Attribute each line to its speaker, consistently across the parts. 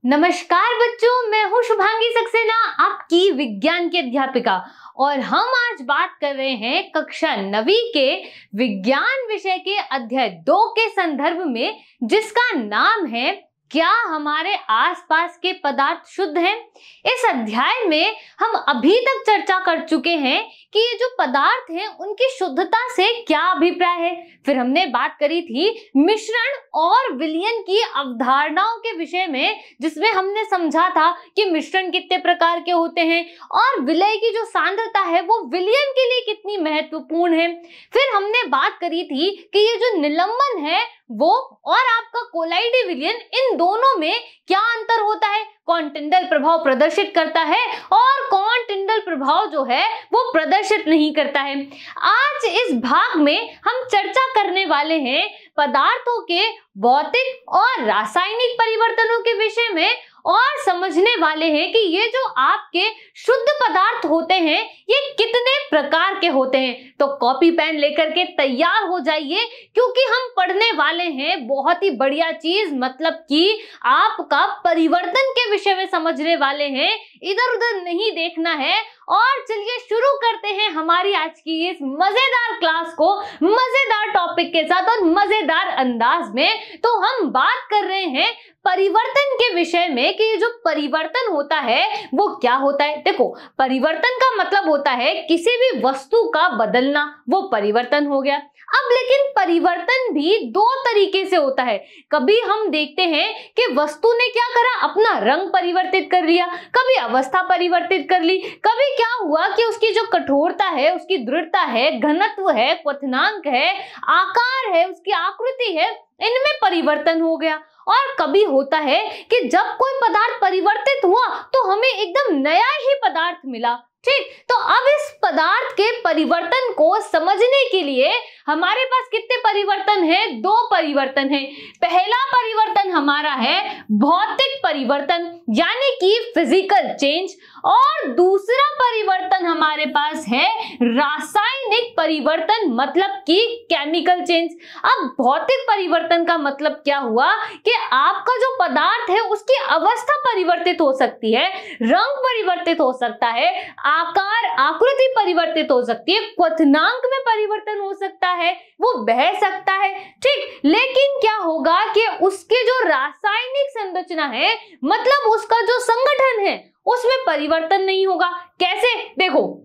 Speaker 1: नमस्कार बच्चों, मैं हूँ शुभांगी सक्सेना, आपकी विज्ञान की अध्यापिका। और हम आज बात कर रहे हैं कक्षा 9वीं के विज्ञान विषय के अध्याय 2 के संदर्भ में, जिसका नाम है क्या हमारे आसपास के पदार्थ शुद्ध हैं। इस अध्याय में हम अभी तक चर्चा कर चुके हैं कि ये जो पदार्थ हैं उनकी शुद्धता से क्या अभिप्राय है। फिर हमने बात करी थी मिश्रण और विलयन की अवधारणाओं के विषय में, जिसमें हमने समझा था कि मिश्रण कितने प्रकार के होते हैं और विलय की जो सांद्रता है वो विलयन के लिए कितनी महत्वपूर्ण है। फिर हमने बात करी थी कि ये जो निलंबन है वो और आपका कोलाइडी विलयन, इन दोनों में क्या अंतर होता है, कौन टिंडल प्रभाव प्रदर्शित करता है और कौन टिंडल प्रभाव जो है वो प्रदर्शित नहीं करता है। आज इस भाग में हम चर्चा करने वाले हैं पदार्थों के भौतिक और रासायनिक परिवर्तनों के विषय में और समझने वाले हैं कि ये जो आपके शुद्ध पदार्थ होते हैं ये कितने प्रकार के होते हैं। तो कॉपी पेन लेकर के तैयार हो जाइए, क्योंकि हम पढ़ने वाले हैं बहुत ही बढ़िया चीज, मतलब कि आपका परिवर्तन के विषय में समझने वाले हैं, इधर उधर नहीं देखना है। और चलिए शुरू करते हैं हमारी आज की इस मजेदार क्लास को मजेदार टॉपिक के साथ और मजेदार अंदाज में। तो हम बात कर रहे हैं परिवर्तन के विषय में कि जो परिवर्तन होता है वो क्या होता है। देखो, परिवर्तन का मतलब होता है किसी भी वस्तु का बदलना, वो परिवर्तन हो गया। अब लेकिन परिवर्तन भी दो तरीके से होता है। कभी हम देखते हैं कि वस्तु ने क्या करा, अपना रंग परिवर्तित कर लिया, कभी अवस्था परिवर्तित कर ली, कभी क्या हुआ कि उसकी जो कठोरता है, उसकी दृढ़ता है, घनत्व है, क्वथनांक है, आकार है, उसकी आकृति है, इनमें परिवर्तन हो गया। और कभी होता है कि जब कोई पदार्थ परिवर्तित हुआ तो हमें एकदम नया ही पदार्थ मिला। ठीक, तो अब इस पदार्थ के परिवर्तन को समझने के लिए हमारे पास कितने परिवर्तन हैं? 2 परिवर्तन हैं। पहला परिवर्तन हमारा है भौतिक परिवर्तन, यानी कि फिजिकल चेंज, और दूसरा परिवर्तन हमारे पास है रासायनिक परिवर्तन, मतलब कि केमिकल चेंज। अब भौतिक परिवर्तन का मतलब क्या हुआ कि आपका जो पदार्थ है उसकी अवस्था परिवर्तित हो सकती है, रंग परिवर्तित हो सकता है, आकार आकृति परिवर्तित हो सकती है, क्वथनांक में परिवर्तन हो सकता है, वो बह सकता है। ठीक, लेकिन क्या होगा कि उसके जो रासायनिक संरचना है, मतलब उसका जो संगठन है, उसमें परिवर्तन नहीं होगा। कैसे? देखो,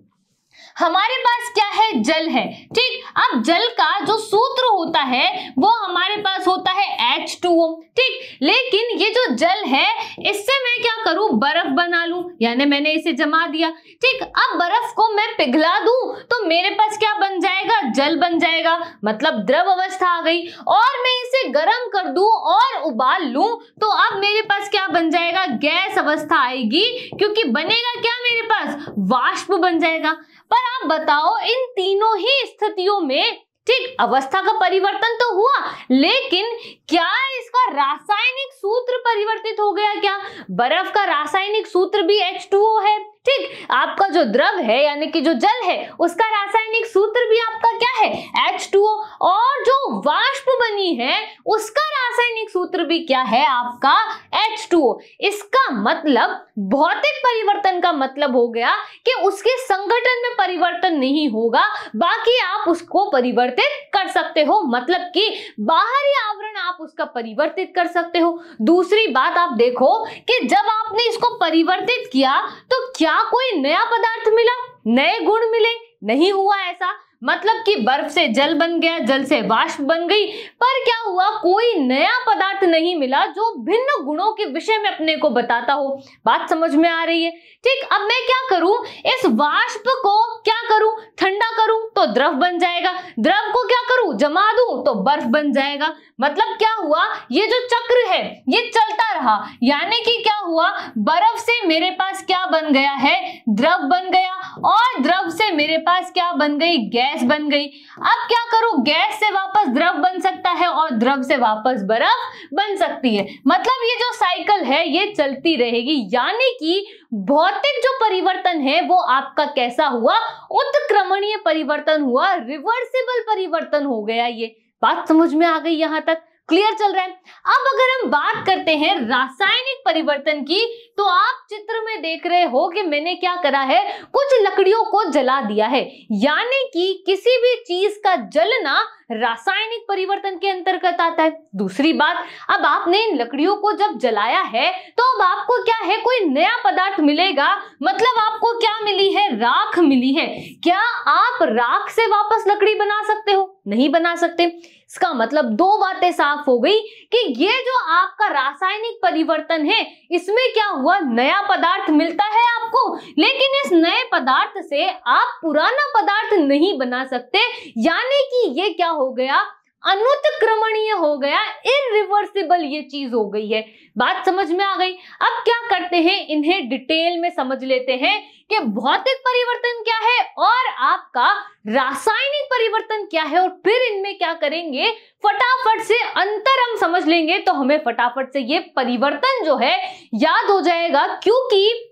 Speaker 1: हमारे पास क्या है? जल है। ठीक, अब जल का जो सूत्र होता है वो हमारे पास होता है H2O। ठीक, लेकिन ये जो जल है इससे मैं क्या करूं, बर्फ बना लूं, यानी मैंने इसे जमा दिया। ठीक, अब बर्फ को मैं पिघला दूं तो मेरे पास क्या बन जाएगा? जल बन जाएगा, मतलब द्रव अवस्था आ गई। और मैं इसे गर्म कर दूं और उबाल लूं तो अब मेरे पास क्या बन जाएगा? गैस अवस्था आएगी, क्योंकि बनेगा क्या मेरे पास? वाष्प बन जाएगा। पर आप बताओ, इन तीनों ही स्थितियों में ठीक अवस्था का परिवर्तन तो हुआ, लेकिन क्या इसका रासायनिक सूत्र परिवर्तित हो गया? क्या बर्फ का रासायनिक सूत्र भी H2O है? ठीक, आपका जो द्रव है यानी कि जो जल है उसका रासायनिक सूत्र भी आपका क्या है? H2O। और जो वाष्प बनी है उसका रासायनिक सूत्र भी क्या है? आपका H2O। इसका मतलब भौतिक परिवर्तन का मतलब हो गया कि उसके संगठन में परिवर्तन नहीं होगा, बाकी आप उसको परिवर्तित कर सकते हो, मतलब कि बाहरी आवरण आप उसका परिवर्तित कर सकते हो। दूसरी बात आप देखो कि जब आपने इसको परिवर्तित किया तो क्या कोई नया पदार्थ मिला, नए गुण मिले? नहीं हुआ ऐसा। मतलब कि बर्फ से जल बन गया, जल से वाष्प बन गई, पर क्या हुआ, कोई नया पदार्थ नहीं मिला जो भिन्न गुणों के विषय में अपने को बताता हो। बात समझ में आ रही है? ठीक, अब मैं क्या करूं, इस वाष्प को क्या करूं, ठंडा करूं तो द्रव बन जाएगा, द्रव को क्या करूं, जमा दूं तो बर्फ बन जाएगा। मतलब क्या हुआ, ये जो चक्र है ये चलता रहा, यानी कि क्या हुआ, बर्फ से मेरे पास क्या बन गया है? द्रव बन गया, और द्रव से मेरे पास क्या बन गई? गैस बन गई। अब क्या करूं, गैस से वापस द्रव बन सकता है और द्रव से वापस बर्फ बन सकती है। मतलब ये जो साइकिल है ये चलती रहेगी, यानी कि भौतिक जो परिवर्तन है वो आपका कैसा हुआ? उत्क्रमणीय परिवर्तन हुआ, रिवर्सिबल परिवर्तन हो गया। ये बात समझ में आ गई? यहां तक क्लियर चल रहा है? अब अगर हम बात करते हैं रासायनिक परिवर्तन की, तो आप चित्र में देख रहे हो कि मैंने क्या करा है, कुछ लकड़ियों को जला दिया है। यानी कि किसी भी चीज का जलना रासायनिक परिवर्तन के अंतर्गत आता है। दूसरी बात, अब आपने इन लकड़ियों को जब जलाया है तो अब आपको क्या है, कोई नया पदार्थ मिलेगा, मतलब आपको क्या मिली है, राख मिली है। क्या आप राख से वापस लकड़ी बना सकते हो? नहीं बना सकते। इसका मतलब दो बातें साफ हो गई कि ये जो आपका रासायनिक परिवर्तन है, इसमें क्या हुआ, नया पदार्थ मिलता है आपको, लेकिन इस नए पदार्थ से आप पुराना पदार्थ नहीं बना सकते। यानी कि ये क्या हो गया, अनुत्क्रमणीय हो गया, इरिवर्सिबल ये चीज हो गई है। बात समझ में आ गई? अब क्या करते हैं, इन्हें डिटेल में समझ लेते हैं कि भौतिक परिवर्तन क्या है और आपका रासायनिक परिवर्तन क्या है, और फिर इनमें क्या करेंगे, फटाफट से अंतर हम समझ लेंगे तो हमें फटाफट से ये परिवर्तन जो है याद हो जाएगा। क्योंकि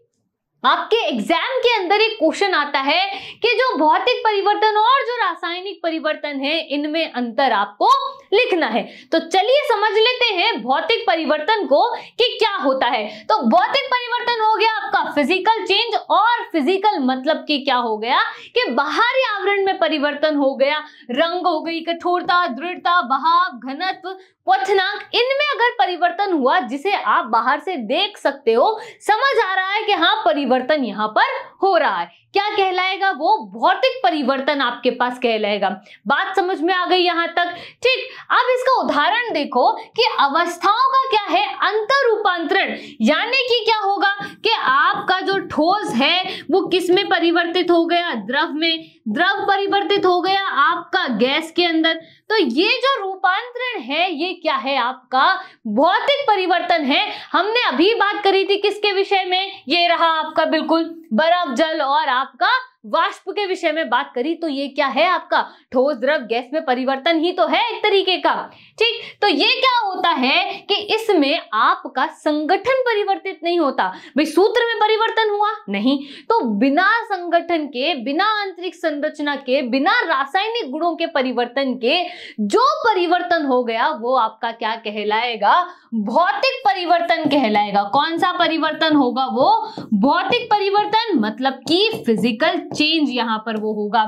Speaker 1: आपके एग्जाम के अंदर एक क्वेश्चन आता है कि जो भौतिक परिवर्तन और जो रासायनिक परिवर्तन है, इनमें अंतर आपको लिखना है। तो चलिए समझ लेते हैं भौतिक परिवर्तन को कि क्या होता है। तो भौतिक परिवर्तन हो गया आपका फिजिकल चेंज, और फिजिकल मतलब कि क्या हो गया कि बाहरी आवरण में परिवर्तन हो गया, रंग हो गई, कठोरता, दृढ़ता, बहाव, घनत्व, क्वथनांक, इनमें अगर परिवर्तन हुआ जिसे आप बाहर से देख सकते हो, समझ आ रहा है कि हाँ परिवर्तन यहां पर हो रहा है, क्या कहलाएगा, वो भौतिक परिवर्तन आपके पास कहलाएगा। बात समझ में आ गई यहां तक? ठीक। अब इसका उदाहरण देखो कि अवस्थाओं का क्या है, अंतर रूपांतरण। यानी कि क्या होगा कि आपका जो ठोस है वो किस में परिवर्तित हो गया, द्रव में, द्रव परिवर्तित हो गया आपका गैस के अंदर। तो ये जो रूपांतरण है ये क्या है, आपका भौतिक परिवर्तन है। हमने अभी बात करी थी किसके विषय में, ये रहा आपका बिल्कुल बर्फ, जल और आपका वाष्प के विषय में बात करी। तो ये क्या है, आपका ठोस, द्रव, गैस में परिवर्तन ही तो है एक तरीके का। ठीक। तो ये क्या होता है कि इसमें आपका संगठन परिवर्तित नहीं होता। भाई सूत्र में परिवर्तन हुआ नहीं, तो बिना संगठन के, बिना आंतरिक संरचना के, बिना रासायनिक गुणों के परिवर्तन के जो परिवर्तन हो गया वो आपका क्या कहलाएगा, भौतिक परिवर्तन कहलाएगा। कौन सा परिवर्तन होगा, वो भौतिक परिवर्तन, मतलब कि फिजिकल चेंज यहां पर वो होगा।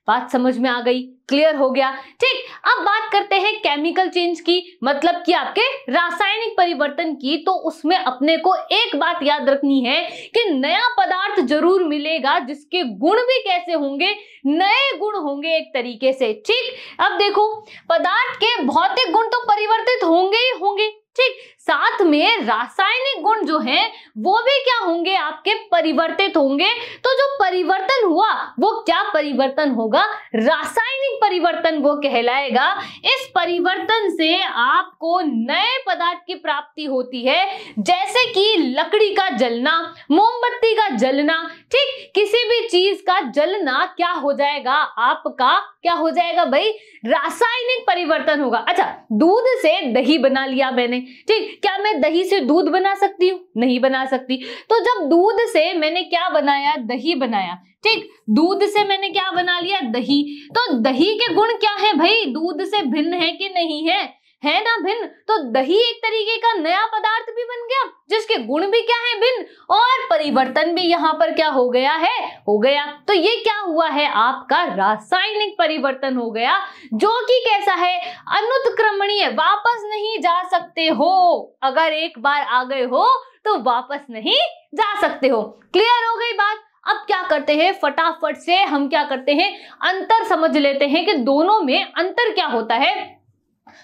Speaker 1: बात समझ में आ गई, क्लियर हो गया? ठीक। अब बात करते हैं केमिकल चेंज की, मतलब कि आपके रासायनिक परिवर्तन की। तो उसमें अपने को एक बात याद रखनी है कि नया पदार्थ जरूर मिलेगा जिसके गुण भी कैसे होंगे, नए गुण होंगे एक तरीके से। ठीक। अब देखो पदार्थ के भौतिक गुण तो परिवर्तित होंगे ही होंगे, ठीक, साथ में रासायनिक गुण जो है वो भी क्या होंगे, आपके परिवर्तित होंगे। तो जो परिवर्तन हुआ वो क्या परिवर्तन होगा, रासायनिक परिवर्तन वो कहलाएगा। इस परिवर्तन से आपको नए पदार्थ की प्राप्ति होती है, जैसे कि लकड़ी का जलना, मोमबत्ती का जलना। ठीक, किसी भी चीज का जलना क्या हो जाएगा, आपका क्या हो जाएगा भाई, रासायनिक परिवर्तन होगा। अच्छा, दूध से दही बना लिया मैंने, ठीक, क्या मैं दही से दूध बना सकती हूँ? नहीं बना सकती। तो जब दूध से मैंने क्या बनाया, दही बनाया, ठीक, दूध से मैंने क्या बना लिया, दही। तो दही के गुण क्या है भाई, दूध से भिन्न है कि नहीं है ना भिन्न। तो दही एक तरीके का नया पदार्थ भी बन गया जिसके गुण भी क्या है, भिन्न, और परिवर्तन भी यहाँ पर क्या हो गया है, हो गया। तो ये क्या हुआ है, आपका रासायनिक परिवर्तन हो गया, जो कि कैसा है, अनुत्क्रमणीय, वापस नहीं जा सकते हो। अगर एक बार आ गए हो तो वापस नहीं जा सकते हो। क्लियर हो गई बात? अब क्या करते हैं, फटाफट से हम क्या करते हैं, अंतर समझ लेते हैं कि दोनों में अंतर क्या होता है।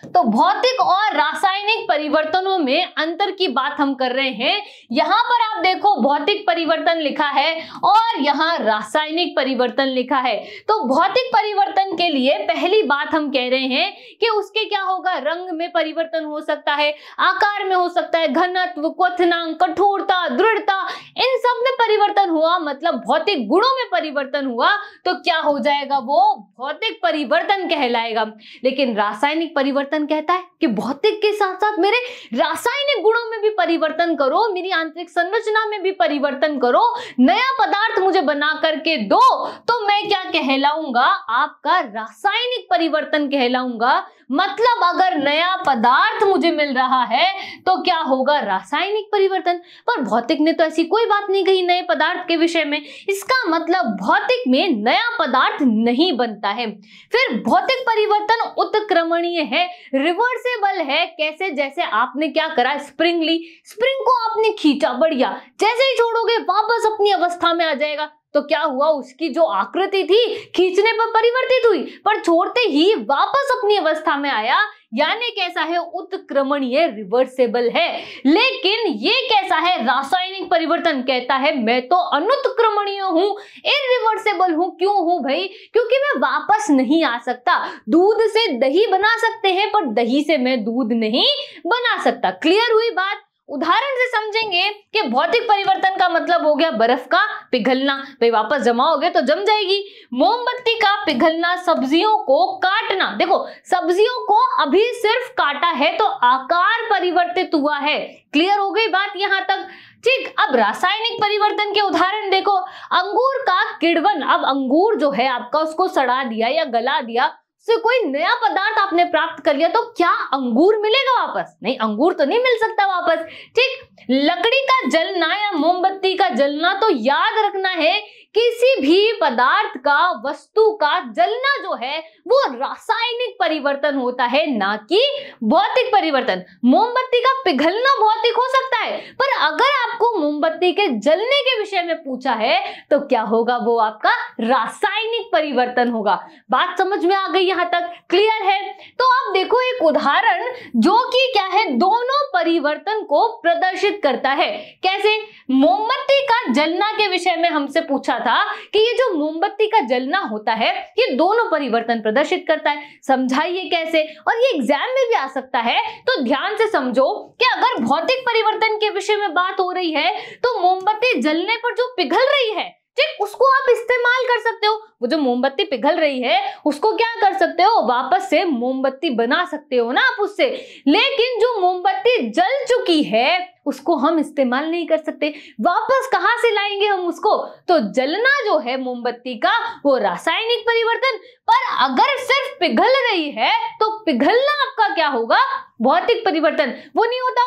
Speaker 1: तो भौतिक और रासायनिक परिवर्तनों में अंतर की बात हम कर रहे हैं। यहां पर आप देखो भौतिक परिवर्तन लिखा है और यहां रासायनिक परिवर्तन लिखा है। तो भौतिक परिवर्तन के लिए पहली बात हम कह रहे हैं कि उसके क्या होगा, रंग में परिवर्तन हो सकता है, आकार में हो सकता है, घनत्व, क्वथनांक, कठोरता, दृढ़ता, इन सब में परिवर्तन हुआ, मतलब भौतिक गुणों में परिवर्तन हुआ, तो क्या हो जाएगा, वो भौतिक परिवर्तन कहलाएगा। लेकिन रासायनिक परिवर्तन कहता है कि भौतिक के साथ साथ मेरे रासायनिक गुणों में भी परिवर्तन करो, मेरी आंतरिक संरचना में भी परिवर्तन करो, नया पदार्थ मुझे बना करके दो, तो मैं क्या कहलाऊंगा, आपका रासायनिक परिवर्तन कहलाऊंगा। मतलब अगर नया पदार्थ मुझे मिल रहा है तो क्या होगा, रासायनिक परिवर्तन। पर भौतिक ने तो ऐसी कोई बात नहीं कही नए पदार्थ के विषय में, इसका मतलब भौतिक में नया पदार्थ नहीं बनता है। फिर भौतिक परिवर्तन उत्क्रमणीय है, रिवर्सेबल है। कैसे, जैसे आपने क्या करा, स्प्रिंग ली, स्प्रिंग को आपने खींचा, बढ़िया, जैसे ही छोड़ोगे वापस अपनी अवस्था में आ जाएगा। तो क्या हुआ, उसकी जो आकृति थी खींचने पर परिवर्तित हुई, पर छोड़ते ही वापस अपनी अवस्था में आया, यानी कैसा है, उत्क्रमणीय, रिवर्सेबल है। लेकिन ये कैसा है, रासायनिक परिवर्तन कहता है मैं तो अनुत्क्रमणीय हूं, इरिवर्सेबल हूं। क्यों हूं भाई, क्योंकि मैं वापस नहीं आ सकता। दूध से दही बना सकते हैं पर दही से मैं दूध नहीं बना सकता। क्लियर हुई बात। उदाहरण से समझेंगे कि भौतिक परिवर्तन का मतलब हो गया बर्फ का पिघलना, भाई वापस जमाओगे तो जम जाएगी। मोमबत्ती का पिघलना, सब्जियों को काटना, देखो सब्जियों को अभी सिर्फ काटा है तो आकार परिवर्तित हुआ है। क्लियर हो गई बात यहां तक, ठीक। अब रासायनिक परिवर्तन के उदाहरण देखो, अंगूर का किण्वन, अब अंगूर जो है आपका, उसको सड़ा दिया या गला दिया, से कोई नया पदार्थ आपने प्राप्त कर लिया, तो क्या अंगूर मिलेगा वापस? नहीं, अंगूर तो नहीं मिल सकता वापस, ठीक। लकड़ी का जलना या मोमबत्ती का जलना, तो याद रखना है किसी भी पदार्थ का, वस्तु का जलना जो है वो रासायनिक परिवर्तन होता है, ना कि भौतिक परिवर्तन। मोमबत्ती का पिघलना भौतिक हो सकता है, पर अगर आपको मोमबत्ती के जलने के विषय में पूछा है तो क्या होगा, वो आपका रासायनिक परिवर्तन होगा। बात समझ में आ गई यहां तक, क्लियर है। तो अब देखो एक उदाहरण जो कि क्या है, दोनों परिवर्तन को प्रदर्शित करता है। कैसे, मोमबत्ती का जलना के विषय में हमसे पूछा था कि ये जो मोमबत्ती का जलना होता है ये दोनों परिवर्तन प्रदर्शित करता है, समझाइए कैसे। और ये एग्जाम में भी आ सकता है, तो ध्यान से समझो कि अगर भौतिक परिवर्तन के विषय में बात हो रही है तो मोमबत्ती जलने पर जो पिघल रही है, ठीक, उसको आप इस्तेमाल कर सकते हो। वो जो मोमबत्ती पिघल रही है उसको क्या कर सकते हो, वापस से मोमबत्ती बना सकते हो ना आप उससे। लेकिन जो मोमबत्ती जल चुकी है उसको हम इस्तेमाल नहीं कर सकते, वापस कहां से लाएंगे हम उसको। तो जलना जो है मोमबत्ती का वो रासायनिक परिवर्तन, पर अगर सिर्फ पिघल रही है तो पिघलना आपका क्या होगा, भौतिक परिवर्तन। वो नहीं होता।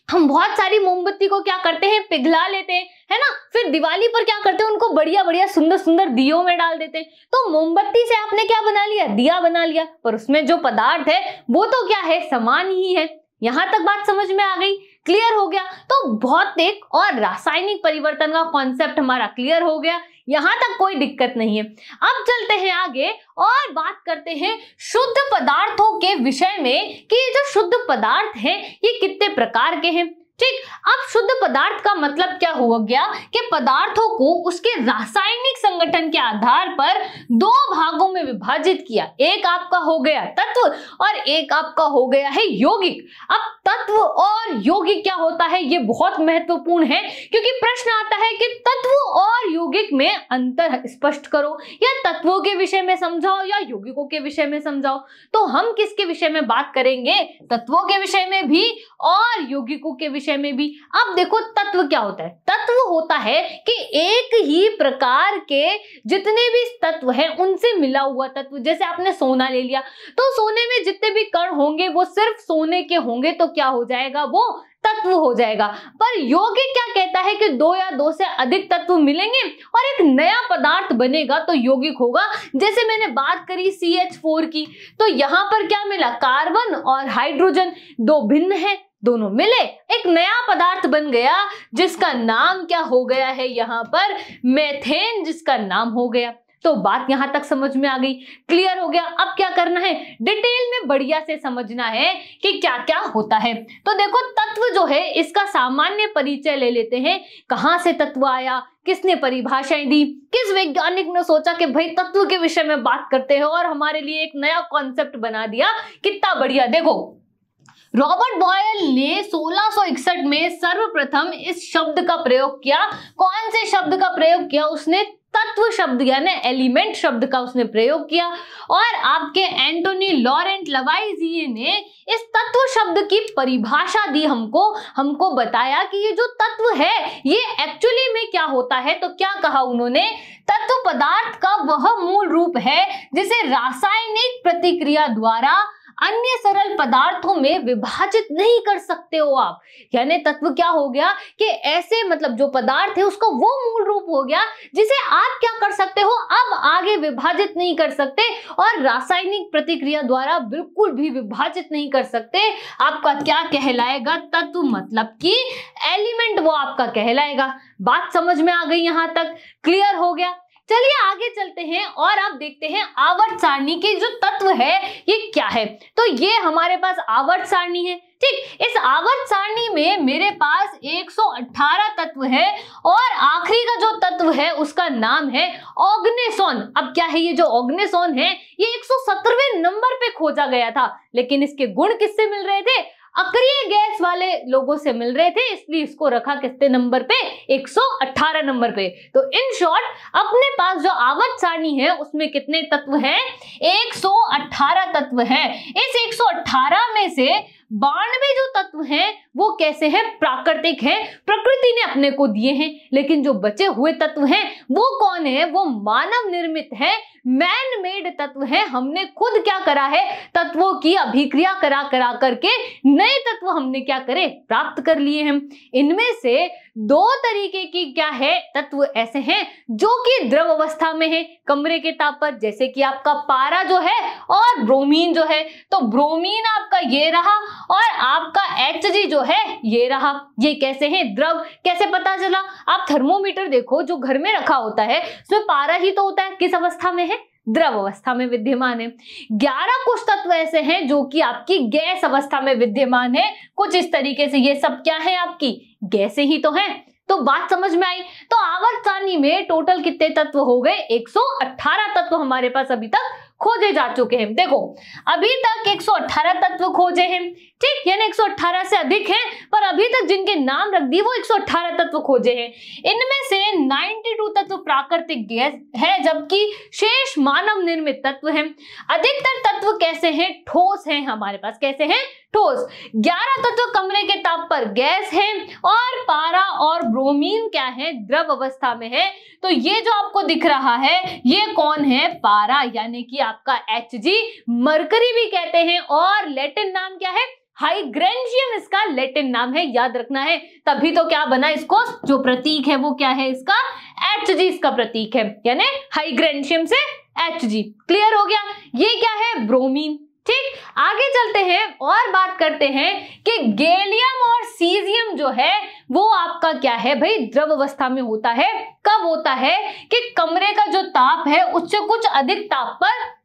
Speaker 1: हम बहुत सारी मोमबत्ती को क्या करते हैं, पिघला लेते हैं, है ना, फिर दिवाली पर क्या करते हैं, उनको बढ़िया बढ़िया सुंदर सुंदर दियों में डाल देते हैं। तो मोमबत्ती से आपने क्या बना लिया, दिया बना लिया, पर उसमें जो पदार्थ है वो तो क्या है, समान ही है। यहां तक बात समझ में आ गई, क्लियर हो गया। तो भौतिक और रासायनिक परिवर्तन का कॉन्सेप्ट हमारा क्लियर हो गया, यहां तक कोई दिक्कत नहीं है। अब चलते हैं आगे और बात करते हैं शुद्ध पदार्थों के विषय में कि ये जो शुद्ध पदार्थ हैं ये कितने प्रकार के हैं, ठीक। अब शुद्ध पदार्थ का मतलब क्या हो गया कि पदार्थों को उसके रासायनिक संगठन के आधार पर दो भागों में विभाजित किया। एक आपका हो गया तत्व और एक आपका हो गया है यौगिक। अब तत्व और यौगिक क्या होता है ये बहुत महत्वपूर्ण है, क्योंकि प्रश्न आता है कि तत्व और यौगिक में अंतर स्पष्ट करो, या तत्वों के विषय में समझाओ या यौगिकों के विषय में समझाओ। तो हम किसके विषय में बात करेंगे, तत्वों के विषय में भी और यौगिकों के विषय में भी। अब देखो तत्व क्या होता है, तत्व होता है कि एक ही प्रकार के जितने भी तत्व हैं उनसे मिला हुआ तत्व। जैसे आपने सोना ले लिया तो सोने में जितने भी कण होंगे वो सिर्फ सोने के होंगे, तो क्या हो जाएगा, वो तत्व हो जाएगा। पर यौगिक क्या कहता है कि दो या दो से अधिक तत्व मिलेंगे और एक नया पदार्थ बनेगा तो यौगिक होगा। जैसे मैंने बात करी CH4 की, तो यहां पर क्या मिला, कार्बन और हाइड्रोजन दो भिन्न है, दोनों मिले एक नया पदार्थ बन गया जिसका नाम क्या हो गया है, यहाँ पर मेथेन जिसका नाम हो गया। तो बात यहां तक समझ में आ गई, क्लियर हो गया। अब क्या करना है, डिटेल में बढ़िया से समझना है कि क्या क्या होता है। तो देखो तत्व जो है इसका सामान्य परिचय ले लेते हैं, कहां से तत्व आया, किसने परिभाषाएं दी, किस वैज्ञानिक ने सोचा कि भाई तत्व के विषय में बात करते हैं और हमारे लिए एक नया कॉन्सेप्ट बना दिया, कितना बढ़िया। देखो रॉबर्ट बॉयल ने 1661 में सर्वप्रथम इस शब्द का प्रयोग किया। कौन से शब्द का प्रयोग किया, उसने तत्व शब्द यानी एलिमेंट शब्द का उसने प्रयोग किया। और आपके एंटोनी लॉरेंट लवाइजिए ने इस तत्व शब्द की परिभाषा दी, हमको बताया कि ये जो तत्व है ये एक्चुअली में क्या होता है। तो क्या कहा उन्होंने, तत्व पदार्थ का वह मूल रूप है जिसे रासायनिक प्रतिक्रिया द्वारा अन्य सरल पदार्थों में विभाजित नहीं कर सकते हो आप। यानी तत्व क्या हो गया कि ऐसे मतलब जो पदार्थ है उसका वो मूल रूप हो गया जिसे आप क्या कर सकते हो, अब आगे विभाजित नहीं कर सकते और रासायनिक प्रतिक्रिया द्वारा बिल्कुल भी विभाजित नहीं कर सकते। आपका क्या कहलाएगा? तत्व, मतलब कि एलिमेंट वो आपका कहलाएगा। बात समझ में आ गई? यहां तक क्लियर हो गया? चलिए आगे चलते हैं और अब देखते हैं आवर्त सारणी के जो तत्व है ये क्या है। तो ये हमारे पास आवर्त सारणी है, ठीक। इस आवर्त सारणी में मेरे पास 118 तत्व है और आखिरी का जो तत्व है उसका नाम है ऑग्नेसोन। अब क्या है ये जो ऑग्नेसोन है ये 117वें नंबर पे खोजा गया था, लेकिन इसके गुण किससे मिल रहे थे? अक्रिय गैस वाले लोगों से मिल रहे थे, इसलिए इसको रखा कितने नंबर पे? 118 नंबर पे। तो इन शॉर्ट अपने पास जो आवर्त सारणी है उसमें कितने तत्व हैं? 118 तत्व हैं। इस 118 में से 92 जो तत्व हैं वो कैसे हैं? प्राकृतिक हैं, प्रकृति ने अपने को दिए हैं। लेकिन जो बचे हुए तत्व हैं वो कौन है? वो मानव निर्मित है, मैन मेड तत्व है। हमने खुद क्या करा है? तत्वों की अभिक्रिया करा करके नए तत्व हमने क्या करे? प्राप्त कर लिए हैं। इनमें से 2 तरीके की क्या है? तत्व ऐसे हैं जो कि द्रव अवस्था में है कमरे के ताप पर, जैसे कि आपका पारा जो है और ब्रोमीन जो है। तो ब्रोमीन आपका ये रहा और आपका Hg जो है ये रहा। ये कैसे हैं? द्रव। कैसे पता चला? आप थर्मोमीटर देखो जो घर में रखा होता है उसमें पारा ही तो होता है, किस अवस्था में है? द्रव अवस्था में विद्यमान है। 11 कुछ तत्व ऐसे हैं जो कि आपकी गैस अवस्था में विद्यमान है। कुछ इस तरीके से ये सब क्या है? आपकी गैसें ही तो हैं। तो बात समझ में आई? तो आवर्त सारणी में टोटल कितने तत्व हो गए? 118 तत्व हमारे पास अभी तक खोजे जा चुके हैं। देखो अभी तक 118 तत्व खोजे हैं, ठीक, यानी 118 से अधिक हैं, पर अभी तक जिनके नाम रख दिए वो 118 तत्व खोजे हैं। इनमें से 92 तत्व प्राकृतिक गैस है, जबकि शेष मानव निर्मित तत्व हैं। अधिकतर तत्व कैसे हैं? ठोस हैं हमारे पास। कैसे हैं? ठोस। 11 तत्व कमरे के ताप पर गैस हैं और पारा और ब्रोमीन क्या है? द्रव अवस्था में है। तो ये जो आपको दिख रहा है ये कौन है? पारा, यानी कि आपका Hg। मरकरी भी कहते हैं और लैटिन नाम क्या है? हाइग्रेंशियम इसका लैटिन नाम है, याद रखना है। तभी तो क्या बना? इसको जो प्रतीक है वो क्या है? इसका Hg इसका प्रतीक है, यानी हाइग्रेंशियम से Hg। क्लियर हो गया? ये क्या है? ब्रोमीन। ठीक, आगे चलते हैं और बात करते हैं कि गैलियम और सीजियम जो है वो आपका क्या है भाई? द्रव अवस्था में होता है। कब होता है? कि कमरे का जो ताप है उससे कुछ अधिक ताप पर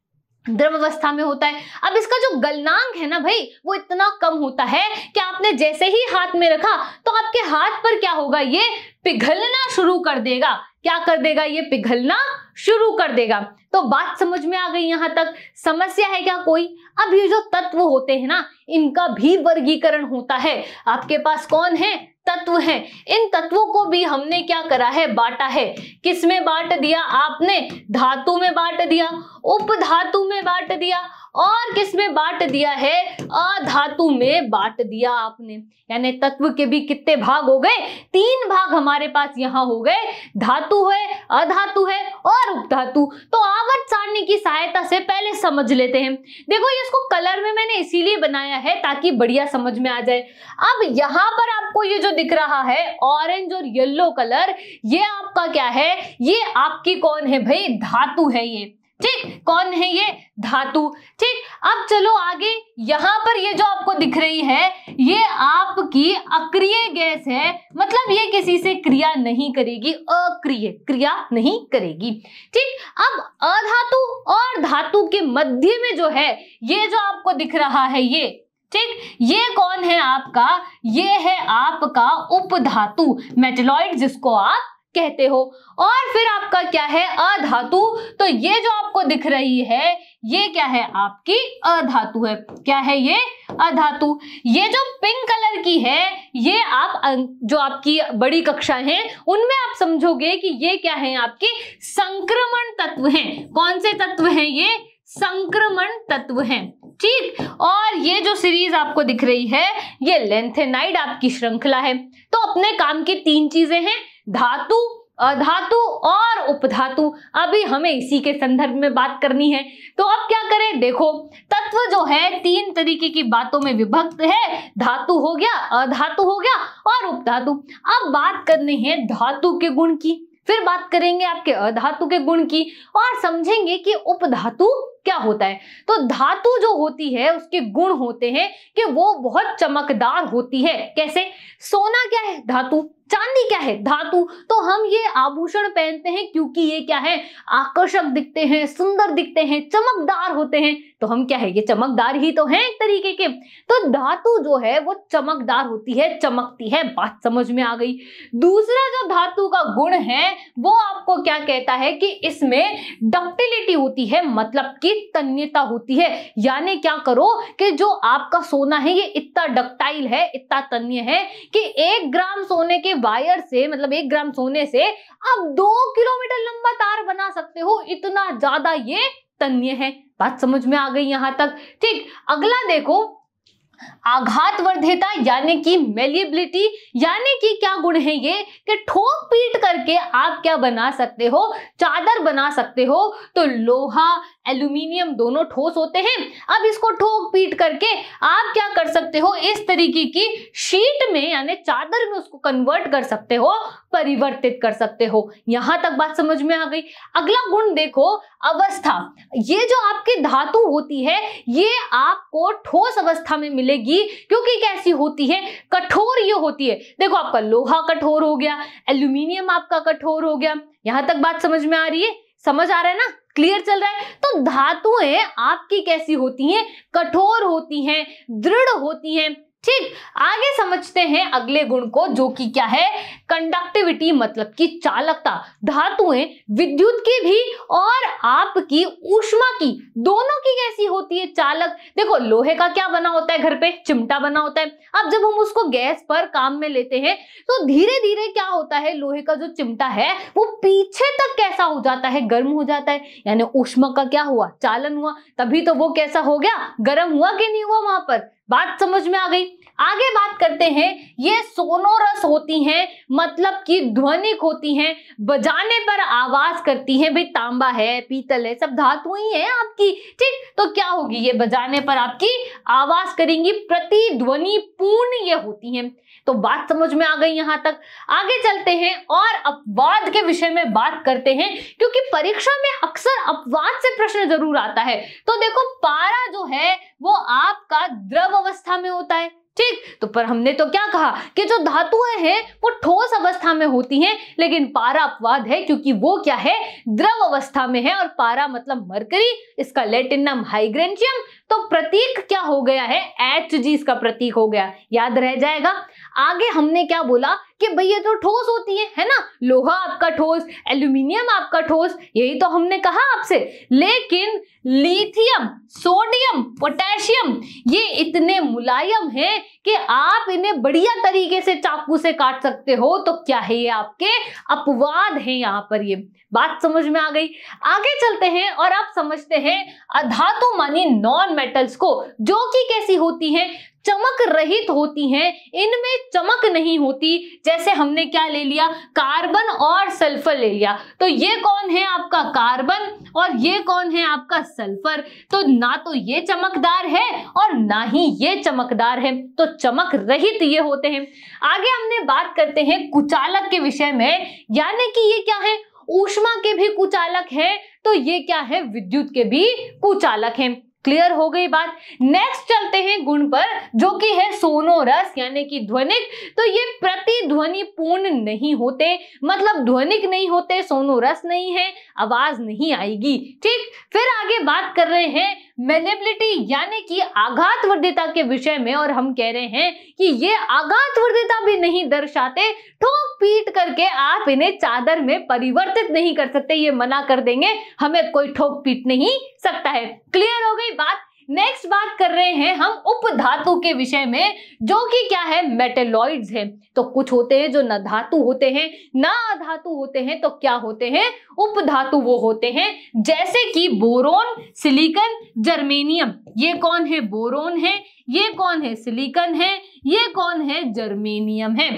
Speaker 1: द्रव अवस्था में होता है। अब इसका जो गलनांक है ना भाई वो इतना कम होता है कि आपने जैसे ही हाथ में रखा तो आपके हाथ पर क्या होगा? ये पिघलना शुरू कर देगा। क्या कर देगा? ये पिघलना शुरू कर देगा। तो बात समझ में आ गई? यहां तक समस्या है क्या कोई? अब ये जो तत्व होते हैं ना इनका भी वर्गीकरण होता है। आपके पास कौन है? तत्व हैं। इन तत्वों को भी हमने क्या करा है? बांटा है। किस में बांट दिया आपने? धातु में बांट दिया, उपधातु में बांट दिया और किस में बांट दिया है? अधातु में बांट दिया आपने। यानी तत्व के भी कितने भाग हो गए? 3 भाग हमारे पास यहाँ हो गए। धातु है, अधातु है और उपधातु। तो आवर्त सारणी की सहायता से पहले समझ लेते हैं। देखो इसको कलर में मैंने इसीलिए बनाया है ताकि बढ़िया समझ में आ जाए। अब यहाँ पर आपको ये जो दिख रहा है ऑरेंज और येलो कलर, ये आपका क्या है? ये आपकी कौन है भाई? धातु है ये। ठीक, कौन है ये? धातु। ठीक, अब चलो आगे। यहां पर ये जो आपको दिख रही है ये आपकी अक्रिय गैस है, मतलब ये किसी से क्रिया नहीं करेगी, अक्रिय क्रिया नहीं करेगी। ठीक, अब अधातु और धातु के मध्य में जो है ये जो आपको दिख रहा है ये, ठीक, ये कौन है आपका? ये है आपका उपधातु, मेटलॉइड जिसको आप कहते हो। और फिर आपका क्या है? अधातु। तो ये जो आपको दिख रही है ये क्या है? आपकी अधातु है। क्या है ये? अधातु। ये जो पिंक कलर की है ये आप जो आपकी बड़ी कक्षाएं हैं उनमें आप समझोगे कि ये क्या है? आपके संक्रमण तत्व हैं। कौन से तत्व हैं ये? संक्रमण तत्व हैं। ठीक, और ये जो सीरीज आपको दिख रही है ये लेंथेनाइड आपकी श्रृंखला है। तो अपने काम की 3 चीजें हैं, धातु, अधातु और उपधातु। अभी हमें इसी के संदर्भ में बात करनी है। तो अब क्या करें, देखो तत्व जो है 3 तरीके की बातों में विभक्त है, धातु हो गया, अधातु हो गया और उपधातु। अब बात करनी है धातु के गुण की, फिर बात करेंगे आपके अधातु के गुण की और समझेंगे कि उपधातु क्या होता है। तो धातु जो होती है उसके गुण होते हैं कि वो बहुत चमकदार होती है। कैसे? सोना क्या है? धातु। चांदी क्या है? धातु। तो हम ये आभूषण पहनते हैं क्योंकि ये क्या है, आकर्षक दिखते हैं, सुंदर दिखते हैं, चमकदार होते हैं। तो हम क्या है, ये चमकदार ही तो हैं एक तरीके के। तो धातु जो है वो चमकदार होती है, चमकती है। बात समझ में आ गई। दूसरा जो धातु का गुण है वो आपको क्या कहता है कि इसमें डक्टिलिटी होती है, मतलब कि तन्यता होती है। यानी क्या करो कि जो आपका सोना है ये इतना डक्टाइल है, इतना तन्य है कि 1 ग्राम सोने के वायर से, मतलब 1 ग्राम सोने से आप 2 किलोमीटर लंबा तार बना सकते हो, इतना ज्यादा ये तन्य है। बात समझ में आ गई यहां तक? ठीक। अगला देखो, आघातवर्ध्यता यानी कि मेलिएबिलिटी, यानी कि क्या गुण है ये कि ठोक पीट करके आप क्या बना सकते हो, चादर बना सकते हो। तो लोहा, एल्यूमिनियम दोनों ठोस होते हैं। अब इसको ठोक पीट करके आप क्या कर सकते हो, इस तरीके की शीट में यानी चादर में उसको कन्वर्ट कर सकते हो, परिवर्तित कर सकते हो। यहां तक बात समझ में आ गई। अगला गुण देखो, अवस्था। ये जो आपकी धातु होती है ये आपको ठोस अवस्था में मिलेगी क्योंकि कैसी होती है, कठोर ये होती है। देखो आपका लोहा कठोर हो गया, एल्यूमिनियम आपका कठोर हो गया। यहां तक बात समझ में आ रही है? समझ आ रहा है ना? क्लियर चल रहा है? तो धातुएं आपकी कैसी होती हैं, कठोर होती हैं, दृढ़ होती हैं। ठीक। आगे समझते हैं अगले गुण को, जो कि क्या है, कंडक्टिविटी, मतलब कि चालकता। धातुएं विद्युत की भी और आपकी ऊष्मा की, दोनों की कैसी होती है, चालक। देखो लोहे का क्या बना होता है, घर पे चिमटा बना होता है। अब जब हम उसको गैस पर काम में लेते हैं तो धीरे धीरे क्या होता है, लोहे का जो चिमटा है वो पीछे तक कैसा हो जाता है, गर्म हो जाता है। यानी ऊष्मा का क्या हुआ, चालन हुआ, तभी तो वो कैसा हो गया, गर्म हुआ कि नहीं हुआ वहां पर। बात समझ में आ गई। आगे बात करते हैं, ये सोनोरस होती हैं, मतलब कि ध्वनिक होती हैं, बजाने पर आवाज करती हैं। भाई तांबा है, पीतल है, सब धातु ही है आपकी। ठीक। तो क्या होगी, ये बजाने पर आपकी आवाज करेंगी, प्रतिध्वनि पूर्ण ये होती हैं। तो बात समझ में आ गई यहां तक। आगे चलते हैं और अपवाद के विषय में बात करते हैं, क्योंकि परीक्षा में अक्सर अपवाद से प्रश्न जरूर आता है। तो देखो पारा जो है वो आपका द्रव अवस्था में होता है। ठीक। तो पर हमने तो क्या कहा कि जो धातुएं हैं वो ठोस अवस्था में होती हैं, लेकिन पारा अपवाद है क्योंकि वो क्या है, द्रव अवस्था में है। और पारा मतलब मरकरी, इसका लैटिन नाम हाइग्रेंशियम। तो प्रतीक क्या हो गया है, Hg इसका प्रतीक हो गया, याद रह जाएगा। आगे हमने क्या बोला कि भैया तो ठोस होती है ना, लोहा आपका ठोस, एल्यूमिनियम आपका ठोस, यही तो हमने कहा आपसे। लेकिन लिथियम, सोडियम, पोटेशियम ये इतने मुलायम हैं कि आप इन्हें बढ़िया तरीके से चाकू से काट सकते हो। तो क्या है, ये आपके अपवाद हैं यहाँ पर। ये बात समझ में आ गई। आगे चलते हैं और आप समझते हैं अधातु मानी नॉन मेटल्स को, जो कि कैसी होती हैं, चमक रहित होती हैं, इनमें चमक नहीं होती। जैसे हमने क्या ले लिया, कार्बन और सल्फर ले लिया। तो ये कौन है आपका कार्बन और ये कौन है आपका सल्फर। तो ना तो ये चमकदार है और ना ही ये चमकदार है, तो चमक रहित ये होते हैं। आगे हमने बात करते हैं कुचालक के विषय में, यानी कि ये क्या है, ऊष्मा के भी कुचालक है, तो ये क्या है, विद्युत के भी कुचालक हैं। क्लियर हो गई बात। नेक्स्ट चलते हैं गुण पर, जो कि है सोनोरस यानी कि ध्वनिक। तो ये प्रतिध्वनि पूर्ण नहीं होते, मतलब ध्वनिक नहीं होते, सोनोरस नहीं है, आवाज नहीं आएगी। ठीक। फिर आगे बात कर रहे हैं मेलेबिलिटी यानी कि आघातवर्ध्यता के विषय में, और हम कह रहे हैं कि ये आघातवर्ध्यता भी नहीं दर्शाते, ठोक पीट करके आप इन्हें चादर में परिवर्तित नहीं कर सकते, ये मना कर देंगे, हमें कोई ठोक पीट नहीं सकता है। क्लियर हो गई बात। नेक्स्ट बात कर रहे हैं हम उपधातु के विषय में, जो कि क्या है, मेटेलॉइड्स है। तो कुछ होते हैं जो न धातु होते हैं ना अधातु होते हैं, तो क्या होते हैं, उपधातु वो होते हैं, जैसे कि बोरोन, सिलिकॉन, जर्मेनियम। ये कौन है, बोरोन है, ये कौन है, सिलिकॉन है, ये कौन है, जर्मेनियम है।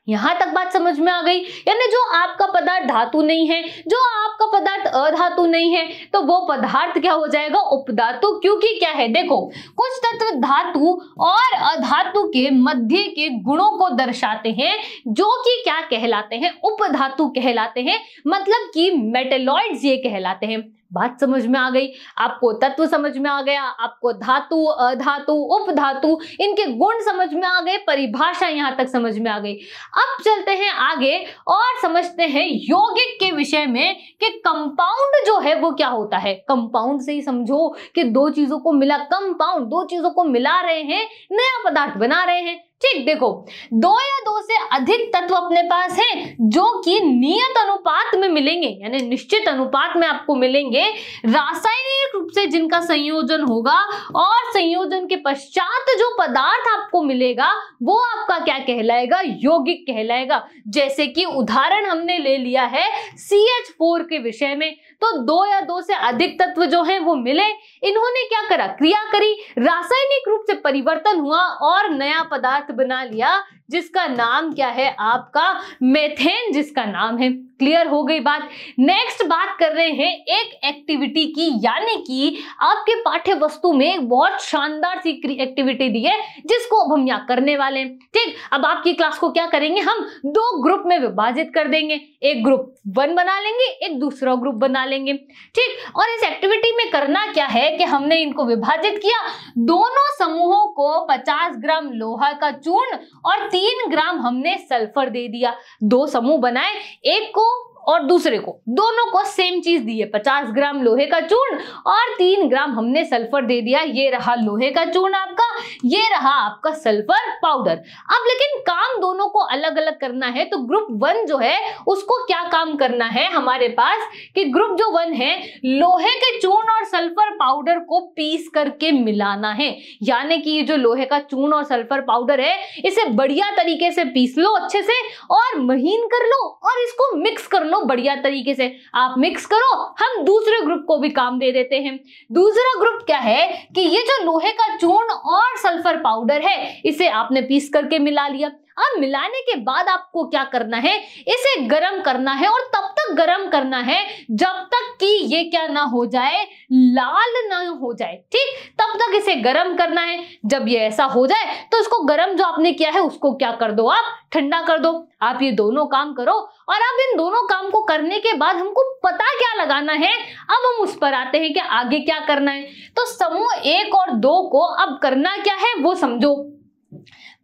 Speaker 1: यहां तक बात समझ में आ गई। यानी जो आपका पदार्थ धातु नहीं है, जो आपका पदार्थ अधातु नहीं है, तो वो पदार्थ क्या हो जाएगा, उपधातु। क्योंकि क्या है, देखो कुछ तत्व धातु और अधातु के मध्य के गुणों को दर्शाते हैं, जो कि क्या कहलाते हैं, उपधातु कहलाते हैं। मतलब कि मेटेलॉइड्स ये कहलाते हैं। बात समझ में आ गई, आपको तत्व समझ में आ गया, आपको धातु, अधातु, उपधातु, इनके गुण समझ में आ गए, परिभाषा यहां तक समझ में आ गई। अब चलते हैं आगे और समझते हैं यौगिक के विषय में कि कंपाउंड जो है वो क्या होता है। कंपाउंड से ही समझो कि दो चीजों को मिला, कंपाउंड दो चीजों को मिला रहे हैं, नया पदार्थ बना रहे हैं। ठीक, देखो दो या दो से अधिक तत्व अपने पास हैं जो कि नियत अनुपात में मिलेंगे, यानी निश्चित अनुपात में आपको मिलेंगे, रासायनिक रूप से जिनका संयोजन होगा, और संयोजन के पश्चात जो पदार्थ आपको मिलेगा वो आपका क्या कहलाएगा, यौगिक कहलाएगा। जैसे कि उदाहरण हमने ले लिया है CH4 के विषय में। तो दो या दो से अधिक तत्व जो हैं वो मिले, इन्होंने क्या करा, क्रिया करी, रासायनिक रूप से परिवर्तन हुआ और नया पदार्थ बना लिया, जिसका नाम क्या है, आपका मेथेन, जिसका नाम है। क्लियर हो गई बात। नेक्स्ट बात कर रहे हैं एक एक्टिविटी की, यानी कि आपके पाठ्य वस्तु में एक बहुत शानदार सी एक्टिविटी दी है, जिसको अब हम यहाँ करने वाले हैं। ठीक, अब आपकी क्लास को क्या करेंगे, हम दो ग्रुप में विभाजित कर देंगे। एक ग्रुप 1 बना लेंगे, एक दूसरा ग्रुप बना लेंगे। ठीक, और इस एक्टिविटी में करना क्या है कि हमने इनको विभाजित किया, दोनों समूहों को 50 ग्राम लोहा का चूर्ण और 3 ग्राम हमने सल्फर दे दिया। दो समूह बनाए, एक को और दूसरे को, दोनों को सेम चीज दी है, 50 ग्राम लोहे का चूर्ण और 3 ग्राम हमने सल्फर दे दिया। ये रहा लोहे का चूर्ण आपका, ये रहा आपका सल्फर पाउडर। अब लेकिन काम दोनों को अलग अलग करना है, तो ग्रुप 1 जो है उसको क्या काम करना है हमारे पास, कि ग्रुप जो 1 है लोहे के चूर्ण और सल्फर पाउडर को पीस करके मिलाना है। यानी कि ये जो लोहे का चूर्ण और सल्फर पाउडर है, इसे बढ़िया तरीके से पीस लो अच्छे से और महीन कर लो और इसको मिक्स कर लो बढ़िया तरीके से। आप मिक्स करो, हम दूसरे ग्रुप को भी काम दे देते हैं। दूसरा ग्रुप क्या है कि ये जो लोहे का चूर्ण और सल्फर पाउडर है, इसे आपने पीस करके मिला लिया। अब मिलाने के बाद आपको क्या करना है, इसे गर्म करना है, और तब तक गर्म करना है जब तक कि ये क्या ना हो जाए, लाल ना हो जाए। ठीक, तब तक इसे गर्म करना है। जब ये ऐसा हो जाए तो इसको गर्म जो आपने किया है उसको क्या कर दो, आप ठंडा कर दो। आप ये दोनों काम करो, और अब इन दोनों काम को करने के बाद हमको पता क्या लगाना है, अब हम उस पर आते हैं कि आगे क्या करना है। तो समूह 1 और 2 को अब करना क्या है वो समझो।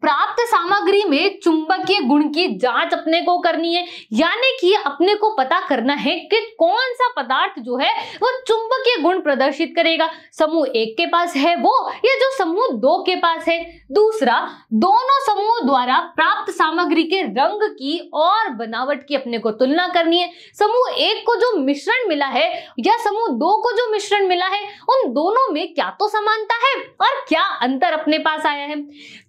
Speaker 1: प्राप्त सामग्री में चुंबकीय गुण की जांच अपने को करनी है, यानी कि अपने को पता करना है कि कौन सा पदार्थ जो है वो चुंबकीय गुण प्रदर्शित करेगा। समूह 1 के पास है वो, या जो समूह 2 के पास है। दूसरा, दोनों समूह द्वारा प्राप्त सामग्री के रंग की और बनावट की अपने को तुलना करनी है। समूह 1 को जो मिश्रण मिला है या समूह 2 को जो मिश्रण मिला है, उन दोनों में क्या तो समानता है और क्या अंतर अपने पास आया है।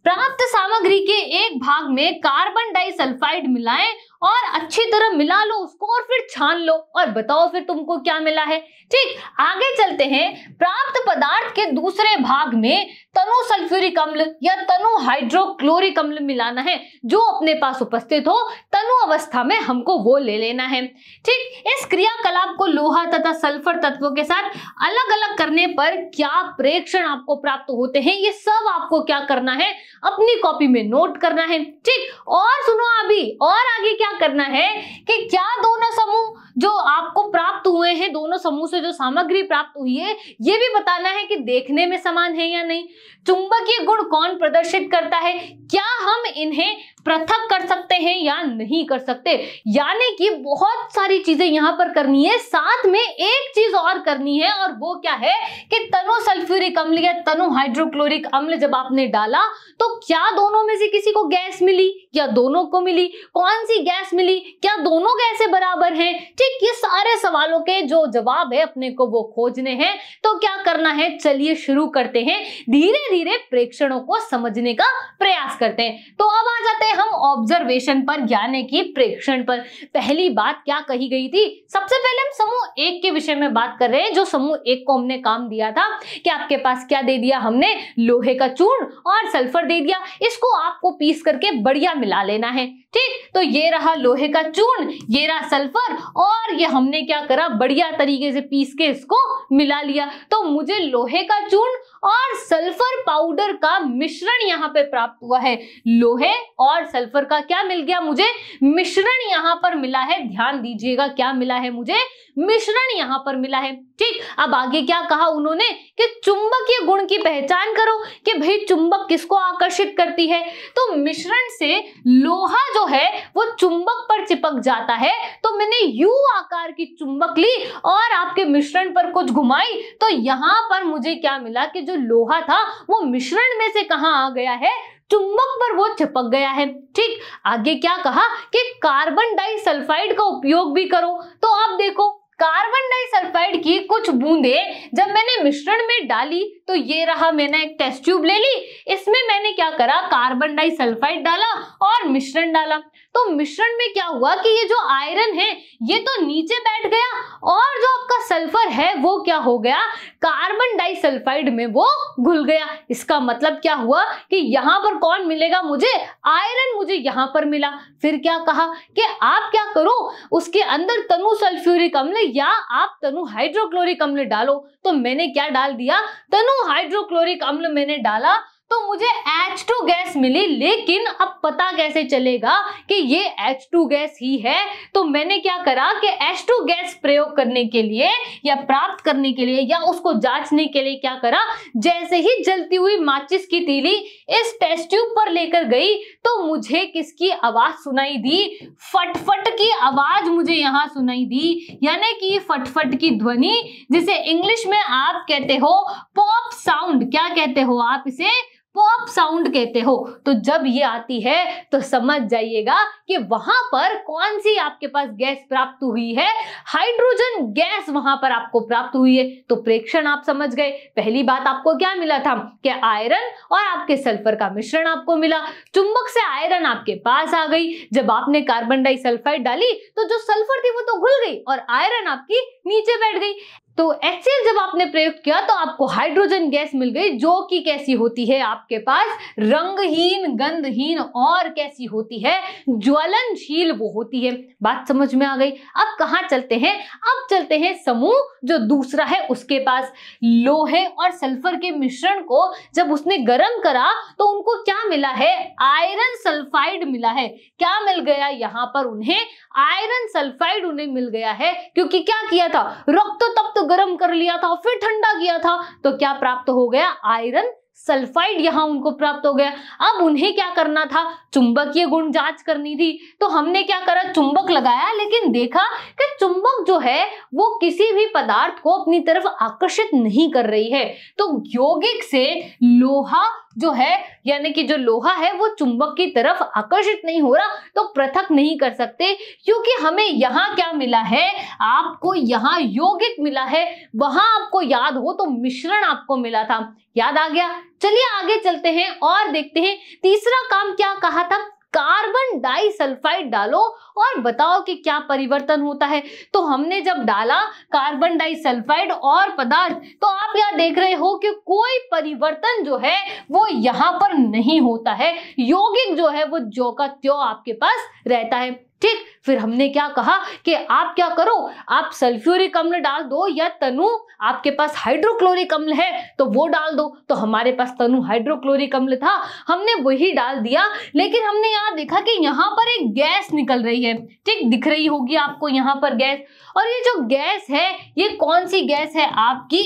Speaker 1: प्राप्त सामग्री के एक भाग में कार्बन डाइसल्फाइड मिलाएं और अच्छी तरह मिला लो उसको, और फिर छान लो और बताओ फिर तुमको क्या मिला है। ठीक, आगे चलते हैं। प्राप्त पदार्थ के दूसरे भाग में तनु सल्फ्यूरिक अम्ल या तनु हाइड्रोक्लोरिक अम्ल मिलाना है, जो अपने पास उपस्थित हो तनु अवस्था में हमको वो ले लेना है। ठीक, इस क्रियाकलाप को लोहा तथा सल्फर तत्वों के साथ अलग अलग करने पर क्या प्रेक्षण आपको प्राप्त होते हैं, ये सब आपको क्या करना है, अपनी कॉपी में नोट करना है। ठीक, और सुनो अभी और आगे क्या करना है कि क्या दोनों समूह जो आपको प्राप्त हुए हैं, दोनों समूह से जो सामग्री प्राप्त हुई है, ये भी बताना है कि देखने में समान है या नहीं। चुंबकीय गुण कौन प्रदर्शित करता है, क्या हम इन्हें पृथक कर सकते हैं या नहीं कर सकते। यानी कि बहुत सारी चीजें यहां पर करनी है, साथ में एक चीज और करनी है, और वो क्या है कि तनु सल्फ्यूरिक अम्ल या तनु हाइड्रोक्लोरिक अम्ल जब आपने डाला तो क्या दोनों में से किसी को गैस मिली या दोनों को मिली, कौन सी गैस मिली, क्या दोनों गैसें बराबर हैं। ठीक, ये सारे सवालों के जो जवाब है अपने को वो खोजने हैं। तो क्या करना है, चलिए शुरू करते हैं, धीरे धीरे प्रेक्षणों को समझने का प्रयास करते हैं। तो अब आ जाते हैं हम ऑब्जर्वेशन पर, यानी कि प्रेक्षण पर। पहली बात क्या कही गई थी, सबसे पहले हम समूह 1 के विषय में बात कर रहे हैं। जो समूह 1 को हमने काम दिया था कि आपके पास क्या दे दिया, हमने लोहे का चूर्ण और सल्फर दे दिया, इसको आपको पीस करके बढ़िया मिला लेना है। ठीक, तो ये रहा लोहे का चूर्ण, ये रहा सल्फर, और ये हमने क्या करा, बढ़िया तरीके से पीस के इसको मिला लिया। तो मुझे लोहे का चूर्ण और सल्फर पाउडर का मिश्रण यहाँ पे प्राप्त हुआ है। लोहे और सल्फर का क्या मिल गया मुझे, मिश्रण यहाँ पर मिला है। ध्यान दीजिएगा, क्या मिला है मुझे, मिश्रण यहाँ पर मिला है। ठीक, अब आगे क्या कहा उन्होंने कि चुंबकीय गुण की पहचान करो कि भाई चुंबक किसको आकर्षित करती है। तो मिश्रण से लोहा जो है वो चुंबक पर चिपक जाता है। तो मैंने यू आकार की चुंबक ली और आपके मिश्रण पर कुछ घुमाई, तो यहाँ पर मुझे क्या मिला कि जो लोहा था वो मिश्रण में से कहाँ आ गया है, चुंबक पर वो चिपक गया है। ठीक, आगे क्या कहा कि कार्बन डाइसल्फाइड का उपयोग भी करो। तो आप देखो, कार्बन डाइसल्फाइड की कुछ बूंदें जब मैंने मिश्रण में डाली, तो ये रहा, मैंने एक टेस्ट ट्यूब ले ली, इसमें मैंने क्या करा, कार्बन डाइसल्फाइड डाला और मिश्रण डाला। तो मिश्रण में क्या हुआ कि ये जो आयरन है ये तो नीचे बैठ गया, और जो आपका सल्फर है वो क्या हो गया, कार्बन डाइसल्फाइड में वो घुल गया। इसका मतलब क्या हुआ कि यहाँ पर कौन मिलेगा मुझे, आयरन मुझे यहाँ पर मिला। फिर क्या कहा कि आप क्या करो, उसके अंदर तनु सल्फ्यूरिक अम्ल या आप तनु हाइड्रोक्लोरिक अम्ल डालो। तो मैंने क्या डाल दिया, तनु हाइड्रोक्लोरिक अम्ल मैंने डाला, तो मुझे H2 गैस मिली। लेकिन अब पता कैसे चलेगा कि ये H2 गैस ही है। तो मैंने क्या करा कि H2 गैस प्रयोग करने के लिए या प्राप्त करने के लिए या उसको जांचने के लिए क्या करा, जैसे ही जलती हुई माचिस की तीली इस टेस्ट ट्यूब पर लेकर गई, तो मुझे किसकी आवाज सुनाई दी, फटफट की आवाज मुझे यहाँ सुनाई दी। यानी कि फटफट की ध्वनि, जिसे इंग्लिश में आप कहते हो पॉप साउंड। क्या कहते हो आप इसे, पॉप साउंड कहते हो। तो जब ये आती है तो समझ जाइएगा कि वहां पर कौन सी आपके पास गैस प्राप्त हुई है, हाइड्रोजन गैस वहां पर आपको प्राप्त हुई है। तो प्रेक्षण आप समझ गए। पहली बात आपको क्या मिला था कि आयरन और आपके सल्फर का मिश्रण आपको मिला, चुंबक से आयरन आपके पास आ गई। जब आपने कार्बन डाइसल्फाइड डाली तो जो सल्फर थी वो तो घुल गई और आयरन आपकी नीचे बैठ गई। तो HCl जब आपने प्रयोग किया तो आपको हाइड्रोजन गैस मिल गई, जो कि कैसी होती है आपके पास, रंगहीन, गंधहीन और कैसी होती है, ज्वलनशील वो होती है। बात समझ में आ गई। अब कहाँ चलते हैं, अब चलते हैं समूह जो दूसरा है उसके पास। लोहे और सल्फर के मिश्रण को जब उसने गर्म करा तो उनको क्या मिला है, आयरन सल्फाइड मिला है। क्या मिल गया यहाँ पर उन्हें, आयरन सल्फाइड उन्हें मिल गया है। क्योंकि क्या किया था, रक्त तप्त गर्म कर लिया था फिर ठंडा किया था, तो क्या प्राप्त हो गया, आयरन सल्फाइड यहाँ उनको प्राप्त हो गया। अब उन्हें क्या करना था, चुंबकीय गुण जांच करनी थी। तो हमने क्या करा, चुंबक लगाया, लेकिन देखा कि चुंबक जो है वो किसी भी पदार्थ को अपनी तरफ आकर्षित नहीं कर रही है। तो यौगिक से लोहा जो है, यानी कि जो लोहा है वो चुंबक की तरफ आकर्षित नहीं हो रहा, तो पृथक नहीं कर सकते। क्योंकि हमें यहाँ क्या मिला है, आपको यहाँ यौगिक मिला है, वहां आपको याद हो तो मिश्रण आपको मिला था। याद आ गया। चलिए आगे चलते हैं और देखते हैं तीसरा काम क्या कहा था, कार्बन डाइसल्फाइड डालो और बताओ कि क्या परिवर्तन होता है। तो हमने जब डाला कार्बन डाइसल्फाइड और पदार्थ, तो आप यहाँ देख रहे हो कि कोई परिवर्तन जो है वो यहाँ पर नहीं होता है। यौगिक जो है वो ज्यों का त्यों आपके पास रहता है। ठीक, फिर हमने क्या कहा कि आप क्या करो, आप सल्फ्यूरिक अम्ल डाल दो या तनु, आपके पास हाइड्रोक्लोरिक अम्ल है तो वो डाल दो। तो हमारे पास तनु हाइड्रोक्लोरिक अम्ल था, हमने वही डाल दिया। लेकिन हमने यहाँ देखा कि यहाँ पर एक गैस निकल रही है। ठीक, दिख रही होगी आपको यहाँ पर गैस, और ये जो गैस है ये कौन सी गैस है, आपकी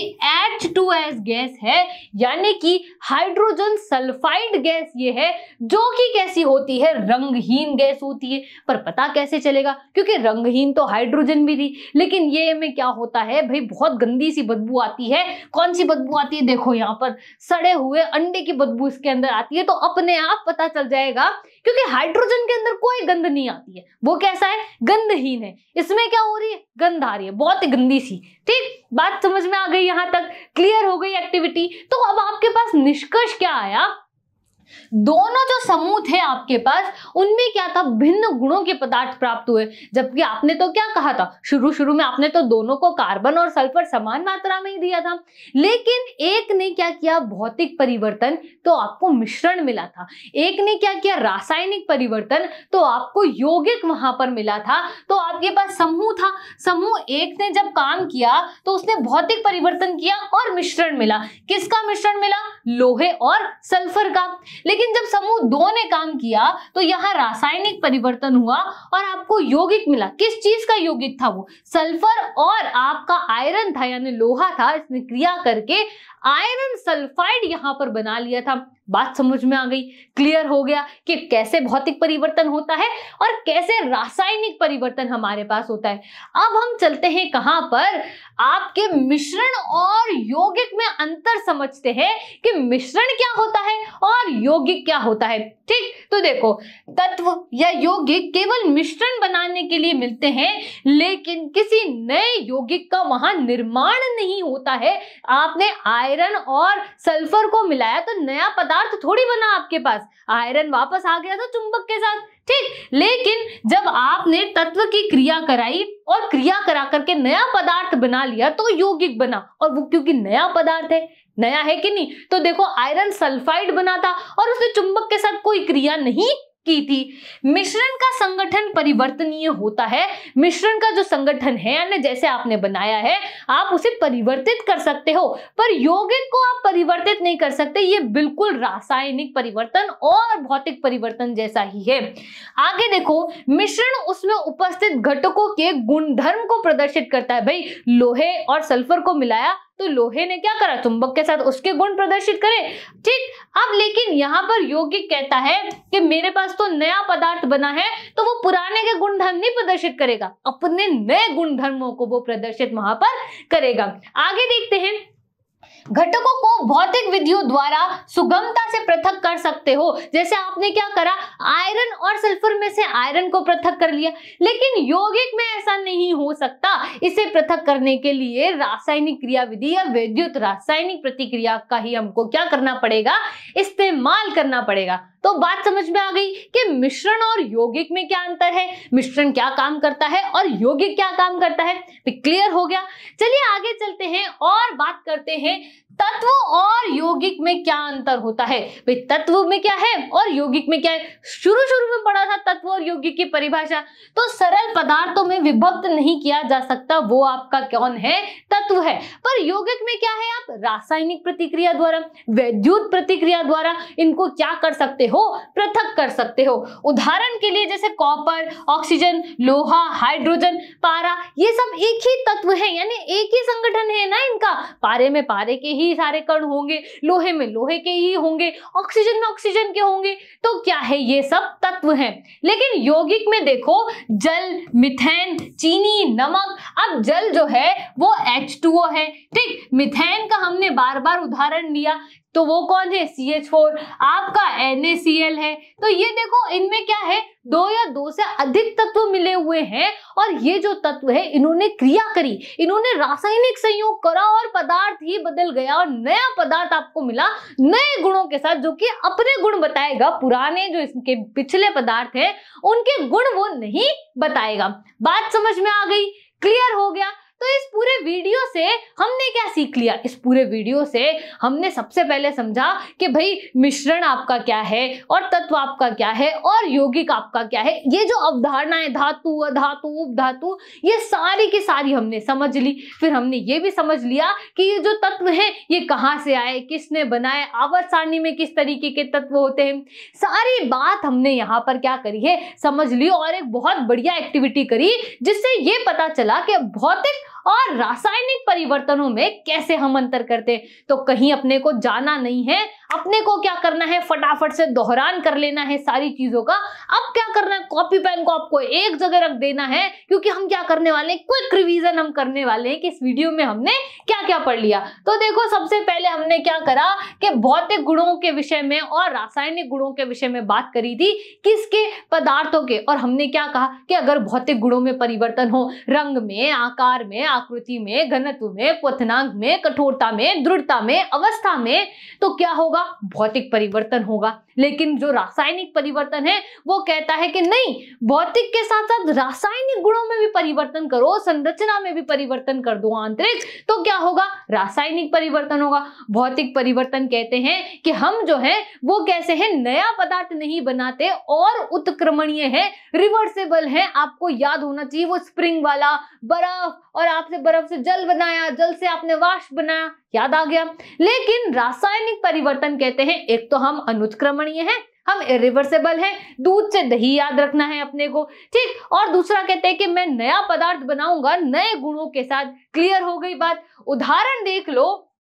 Speaker 1: H2S गैस है, यानी कि हाइड्रोजन सल्फाइड गैस ये है, जो कि कैसी होती है, रंगहीन गैस होती है। पर पता कैसे चलेगा, क्योंकि रंगहीन तो हाइड्रोजन भी थी, लेकिन ये में क्या होता है भाई, बहुत गंदी सी बदबू आती है। कौन सी बदबू आती है, देखो यहाँ पर सड़े हुए अंडे की बदबू इसके अंदर आती है। तो अपने आप पता चल जाएगा, क्योंकि हाइड्रोजन के अंदर कोई गंध नहीं आती है, वो कैसा है, गंधहीन है। इसमें क्या हो रही है, गंध आ रही है, बहुत ही गंदी सी। ठीक, बात समझ में आ गई, यहाँ तक क्लियर हो गई एक्टिविटी। तो अब आपके पास निष्कर्ष क्या आया दोनों जो समूह थे आपके पास, उनमें क्या था, भिन्न गुणों के पदार्थ प्राप्त हुए। जबकि आपने तो क्या कहा था, शुरू में आपने तो दोनों को कार्बन और सल्फर समान मात्रा में ही दिया था, लेकिन एक ने क्या किया, भौतिक परिवर्तन, तो आपको मिश्रण मिला था। एक ने क्या किया, रासायनिक परिवर्तन, तो आपको यौगिक वहां पर मिला था। तो आपके पास समूह था, समूह एक ने जब काम किया तो उसने भौतिक परिवर्तन किया और मिश्रण मिला। किसका मिश्रण मिला, लोहे और सल्फर का। लेकिन जब समूह 2 ने काम किया तो यहां रासायनिक परिवर्तन हुआ और आपको यौगिक मिला। किस चीज का यौगिक था वो, सल्फर और आपका आयरन था, यानी लोहा था। इसने क्रिया करके आयरन सल्फाइड यहां पर बना लिया था। बात समझ में आ गई, क्लियर हो गया कि कैसे भौतिक परिवर्तन होता है और कैसे रासायनिक परिवर्तन हमारे पास होता है। अब हम चलते हैं कहां पर, आपके मिश्रण और यौगिक में अंतर समझते हैं कि मिश्रण क्या होता है और यौगिक क्या होता है। ठीक, तो देखो, तत्व या यौगिक केवल मिश्रण बनाने के लिए मिलते हैं, लेकिन किसी नए यौगिक का वहां निर्माण नहीं होता है। आपने आयरन और सल्फर को मिलाया तो नया पदार्थ थोड़ी बना आपके पास, आयरन वापस आ गया था चुंबक के साथ। ठीक, लेकिन जब आपने तत्व की क्रिया कराई और क्रिया करा करके नया पदार्थ बना लिया तो यौगिक बना, और वो क्योंकि नया पदार्थ है, नया है कि नहीं, तो देखो आयरन सल्फाइड बना था और उसने चुंबक के साथ कोई क्रिया नहीं की थी। मिश्रण का संगठन परिवर्तनीय होता है। मिश्रण का जो संगठन है, यानी जैसे आपने बनाया है, आप उसे परिवर्तित कर सकते हो, पर यौगिक को आप परिवर्तित नहीं कर सकते। ये बिल्कुल रासायनिक परिवर्तन और भौतिक परिवर्तन जैसा ही है। आगे देखो, मिश्रण उसमें उपस्थित घटकों के गुणधर्म को प्रदर्शित करता है। भाई, लोहे और सल्फर को मिलाया तो लोहे ने क्या करा, चुंबक के साथ उसके गुण प्रदर्शित करे। ठीक, अब लेकिन यहाँ पर यौगिक कहता है कि मेरे पास तो नया पदार्थ बना है, तो वो पुराने के गुणधर्म नहीं प्रदर्शित करेगा, अपने नए गुणधर्मों को वो प्रदर्शित वहां पर करेगा। आगे देखते हैं, घटकों को भौतिक विधियों द्वारा सुगमता से पृथक कर सकते हो। जैसे आपने क्या करा, आयरन और सल्फर में से आयरन को पृथक कर लिया, लेकिन यौगिक में ऐसा नहीं हो सकता। इसे पृथक करने के लिए रासायनिक क्रियाविधि या वैद्युत रासायनिक प्रतिक्रिया का ही हमको क्या करना पड़ेगा, इस्तेमाल करना पड़ेगा। तो बात समझ में आ गई कि मिश्रण और यौगिक में क्या अंतर है, मिश्रण क्या काम करता है और यौगिक क्या काम करता है। क्लियर हो गया। चलिए आगे चलते हैं और बात करते हैं तत्व और यौगिक में क्या अंतर होता है। भाई, तत्व में क्या है और यौगिक में क्या है। शुरू में पढ़ा था तत्व और यौगिक की परिभाषा, तो सरल पदार्थों में विभक्त नहीं किया जा सकता, वो आपका कौन है, तत्व है। पर यौगिक में क्या है, आप रासायनिक प्रतिक्रिया द्वारा, वैद्युत प्रतिक्रिया द्वारा इनको क्या कर सकते हो, पृथक कर सकते हो। उदाहरण के लिए जैसे कॉपर, ऑक्सीजन, लोहा, हाइड्रोजन, पारा, ये सब एक ही तत्व है, यानी एक ही संगठन है ना इनका। पारे में पारे के ही सारे कण होंगे, लोहे में लोहे के ही होंगे, ऑक्सीजन में ऑक्सीजन के होंगे, तो क्या है, ये सब तत्व हैं। लेकिन यौगिक में देखो, जल, मीथेन, चीनी, नमक। अब जल जो है वो H2O है। ठीक, मीथेन का हमने बार बार उदाहरण लिया, तो वो कौन है, CH4। आपका NaCl है। तो ये देखो, इनमें क्या है, 2 या 2 से अधिक तत्व मिले हुए हैं, और ये जो तत्व है इन्होंने क्रिया करी, इन्होंने रासायनिक संयोग करा और पदार्थ ही बदल गया और नया पदार्थ आपको मिला नए गुणों के साथ, जो कि अपने गुण बताएगा। पुराने जो इसके पिछले पदार्थ हैं उनके गुण वो नहीं बताएगा। बात समझ में आ गई, क्लियर हो गया। तो इस पूरे वीडियो से हमने क्या सीख लिया, इस पूरे वीडियो से हमने सबसे पहले समझा कि भाई मिश्रण आपका क्या है और तत्व आपका क्या है और यौगिक आपका क्या है। ये जो अवधारणाएं, धातु, अधातु, उपधातु, ये सारी की सारी हमने समझ ली। फिर हमने ये भी समझ लिया कि ये जो तत्व है ये कहाँ से आए, किसने बनाए, आवर्त सारणी में किस तरीके के तत्व होते हैं। सारी बात हमने यहाँ पर क्या करी है, समझ ली, और एक बहुत बढ़िया एक्टिविटी करी, जिससे ये पता चला कि भौतिक और रासायनिक परिवर्तनों में कैसे हम अंतर करते हैं। तो कहीं अपने को जाना नहीं है, अपने को क्या करना है, फटाफट से दोहरान कर लेना है सारी चीजों का। अब क्या करना है, कॉपी पेन को आपको एक जगह रख देना है, क्योंकि हम क्या करने वाले हैं, क्विक रिवीजन हम करने वाले हैं कि इस वीडियो में हमने क्या क्या पढ़ लिया। तो देखो, सबसे पहले हमने क्या करा कि भौतिक गुणों के विषय में और रासायनिक गुणों के विषय में बात करी थी, किसके, पदार्थों के। और हमने क्या कहा कि अगर भौतिक गुणों में परिवर्तन हो, रंग में, आकार में, आकृति में, घनत्व में, क्वथनांक में, कठोरता में, दृढ़ता में, अवस्था में, तो क्या होगा, भौतिक परिवर्तन होगा। लेकिन जो रासायनिक परिवर्तन है वो कहता है कि नहीं, भौतिक के साथ साथ रासायनिक गुणों में भी परिवर्तन करो, संरचना में भी परिवर्तन कर दो आंतरिक, तो क्या होगा? रासायनिक परिवर्तन होगा। भौतिक परिवर्तन कहते हैं कि हम जो है वो कैसे हैं, नया पदार्थ नहीं बनाते और उत्क्रमणीय है, रिवर्सेबल है। आपको याद होना चाहिए वो स्प्रिंग वाला बर्फ, और आपसे बर्फ से जल बनाया, जल से आपने वाष्प बनाया, याद आ गया। लेकिन रासायनिक परिवर्तन कहते हैं एक तो हम अनुत्क्रमणीय हैं, हम इरिवर्सेबल हैं, दूध से दही याद रखना है अपने को, ठीक। और दूसरा कहते हैं कि मैं नया पदार्थ बनाऊंगा नए गुणों के साथ। क्लियर हो गई बात? उदाहरण देख लो,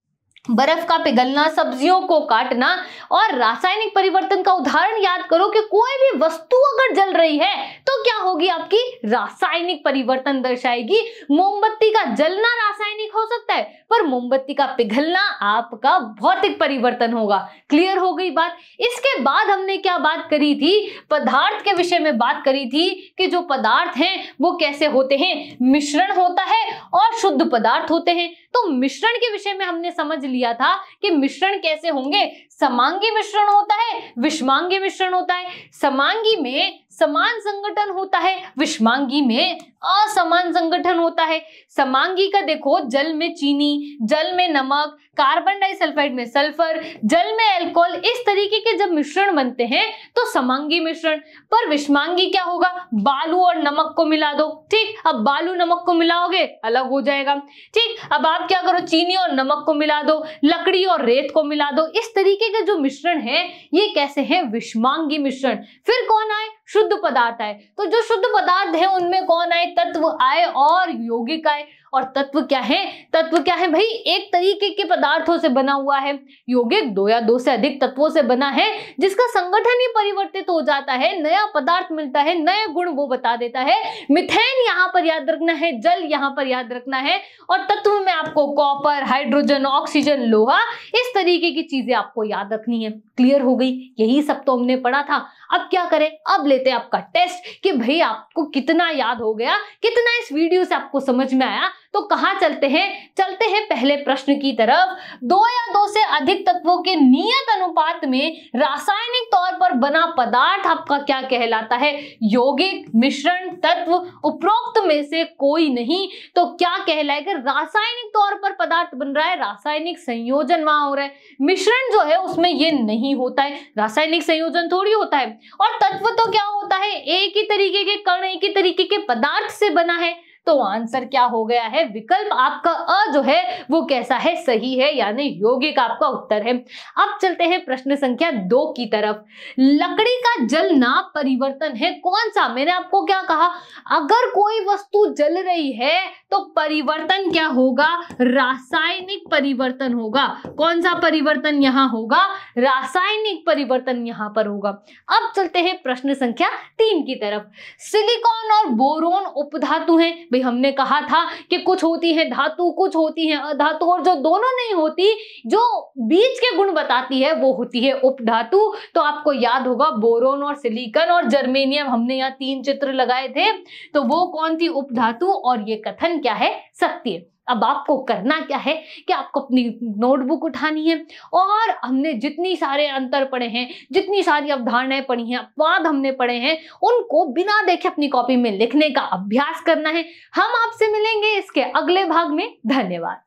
Speaker 1: बर्फ का पिघलना, सब्जियों को काटना। और रासायनिक परिवर्तन का उदाहरण याद करो कि कोई भी वस्तु अगर जल रही है तो क्या होगी? आपकी रासायनिक परिवर्तन दर्शाएगी। मोमबत्ती का जलना रासायनिक हो सकता है, पर मोमबत्ती का पिघलना आपका भौतिक परिवर्तन होगा। क्लियर हो गई बात? इसके बाद हमने क्या बात करी थी? पदार्थ के विषय में बात करी थी कि जो पदार्थ हैं वो कैसे होते हैं, मिश्रण होता है और शुद्ध पदार्थ होते हैं। तो मिश्रण के विषय में हमने समझ लिया था कि मिश्रण कैसे होंगे। समांगी मिश्रण होता है, विषमांगी मिश्रण होता है। समांगी में समान संगठन होता है, विषमांगी में असमान संगठन होता है। समांगी का देखो, जल में चीनी, जल में नमक, कार्बन डाइसल्फाइड में सल्फर, जल में अल्कोहल, इस तरीके के जब मिश्रण बनते हैं तो समांगी मिश्रण। पर विषमांगी क्या होगा? बालू और नमक को मिला दो, ठीक। अब बालू नमक को मिलाओगे अलग हो जाएगा, ठीक। अब आप क्या करो, चीनी और नमक को मिला दो, लकड़ी और रेत को मिला दो। इस तरीके के जो मिश्रण है ये कैसे है? विषमांगी मिश्रण। फिर कौन आए? शुद्ध पदार्थ आए। तो जो शुद्ध पदार्थ है उनमें कौन आए? तत्व आए और यौगिक आए। और तत्व क्या है? तत्व क्या है भाई? एक तरीके के पदार्थों से बना हुआ है। यौगिक दो या दो से अधिक तत्वों से बना है, जिसका संगठन ही परिवर्तित हो जाता है, नया पदार्थ मिलता है, नए गुण वो बता देता है। मिथेन यहाँ पर याद रखना है, जल यहाँ पर याद रखना है, और तत्व में आपको कॉपर, हाइड्रोजन, ऑक्सीजन, लोहा, इस तरीके की चीजें आपको याद रखनी है। क्लियर हो गई? यही सब तो हमने पढ़ा था। अब क्या करें? अब लेते हैं आपका टेस्ट कि भाई आपको कितना याद हो गया, कितना इस वीडियो से आपको समझ में आया। तो कहाँ चलते हैं? चलते हैं पहले प्रश्न की तरफ। दो या दो से अधिक तत्वों के नियत अनुपात में रासायनिक तौर पर बना पदार्थ आपका क्या कहलाता है? यौगिक, मिश्रण, तत्व, उपरोक्त में से कोई नहीं। तो क्या कहलाएगा? रासायनिक तौर पर पदार्थ बन रहा है, रासायनिक संयोजन वहां हो रहा है। मिश्रण जो है उसमें ये नहीं होता है, रासायनिक संयोजन थोड़ी होता है। और तत्व तो क्या होता है? एक ही तरीके के कण, एक ही तरीके के पदार्थ से बना है। तो आंसर क्या हो गया है? विकल्प आपका अ जो है वो कैसा है? सही है, यानी यौगिक आपका उत्तर है। अब चलते हैं प्रश्न संख्या 2 की तरफ। लकड़ी का जलना परिवर्तन है कौन सा? मैंने आपको क्या कहा? अगर कोई वस्तु जल रही है तो परिवर्तन क्या होगा? रासायनिक परिवर्तन होगा। कौन सा परिवर्तन यहाँ होगा? रासायनिक परिवर्तन यहाँ पर होगा। अब चलते हैं प्रश्न संख्या 3 की तरफ। सिलिकॉन और बोरोन उपधातु हैं। भाई हमने कहा था कि कुछ होती है धातु, कुछ होती है अधातु, और जो दोनों नहीं होती, जो बीच के गुण बताती है, वो होती है उपधातु। तो आपको याद होगा बोरोन और सिलिकॉन और जर्मेनियम, हमने यहाँ 3 चित्र लगाए थे। तो वो कौन थी? उपधातु। और ये कथन क्या है? सत्य। अब आपको करना क्या है कि आपको अपनी नोटबुक उठानी है, और हमने जितनी सारे अंतर पढ़े हैं, जितनी सारी अवधारणाएं पढ़ी हैं, अपवाद हमने पढ़े हैं, उनको बिना देखे अपनी कॉपी में लिखने का अभ्यास करना है। हम आपसे मिलेंगे इसके अगले भाग में। धन्यवाद।